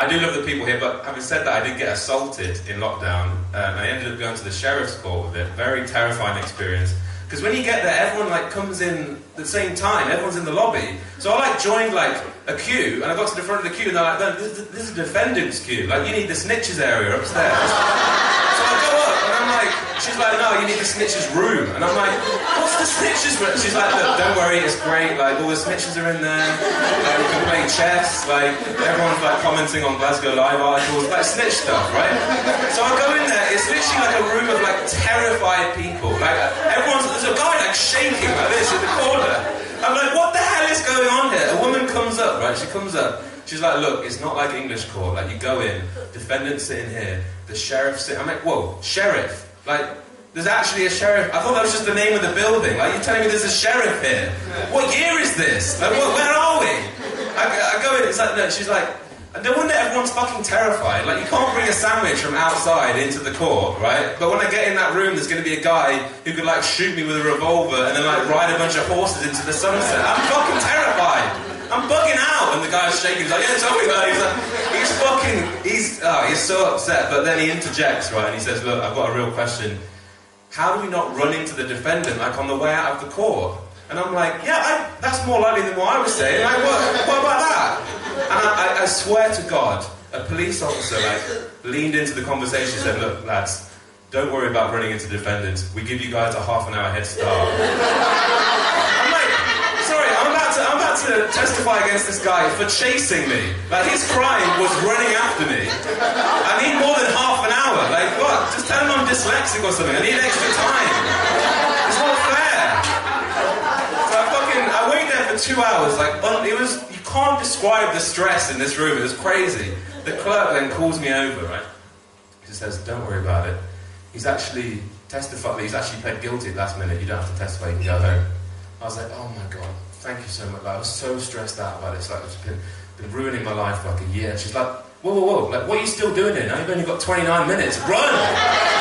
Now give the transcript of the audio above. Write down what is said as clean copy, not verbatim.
I do love the people here, but having said that, I did get assaulted in lockdown, and I ended up going to the sheriff's court with it. Very terrifying experience. Because when you get there, everyone like comes in at the same time. Everyone's in the lobby. So I like joined like a queue, and I got to the front of the queue, and they're like, "No, this is a defendant's queue. Like you need the snitches area upstairs." So I go up, and I'm like, she's like, "No, you need the snitches room." And I'm like, "What's the snitches room?" She's like, "Look, don't worry, it's great. Like all the snitches are in there. You can play chess. Like everyone's like commenting on Glasgow Live articles, like snitch stuff, right?" So I go in there. It's literally like a room of like terrified people. Like there's a guy like shaking like this in the corner. I'm like, what the hell is going on here? A woman comes up, right? She comes up. She's like, "Look, it's not like English court. Like you go in, defendant's sitting here, the sheriff's sitting." I'm like, "Whoa, sheriff? Like there's actually a sheriff? I thought that was just the name of the building. Like you're telling me there's a sheriff here? What year is this? Like where are we?" I go in. It's like no. She's like. And no wonder everyone's fucking terrified. Like, you can't bring a sandwich from outside into the court, right? But when I get in that room, there's going to be a guy who could, like, shoot me with a revolver and then, like, ride a bunch of horses into the sunset. I'm fucking terrified. I'm bugging out. And the guy's shaking. He's like, "Yeah, tell me about it." He's so upset. But then he interjects, right? And he says, "Look, I've got a real question. How do we not run into the defendant, like, on the way out of the court?" And I'm like, "Yeah, that's more likely than what I was saying. Like, what about that?" And I swear to God, a police officer like leaned into the conversation and said, "Look, lads, don't worry about running into defendants. We give you guys a half an hour head start." I'm like, sorry, I'm about to testify against this guy for chasing me. Like his crime was running after me. I need more than half an hour. Like what? Just tell him I'm dyslexic or something. I need extra time. It's not fair. So I waited there for 2 hours. Like you can't describe the stress in this room. It was crazy. The clerk then calls me over, right? He says, "Don't worry about it. He's actually testified. He's actually pled guilty at last minute. You don't have to testify. You can go home." I was like, "Oh my God, thank you so much." Like, I was so stressed out about it. It's like it's been ruining my life for like a year. She's like, "Whoa. Like, what are you still doing here? Now you've only got 29 minutes. Run!"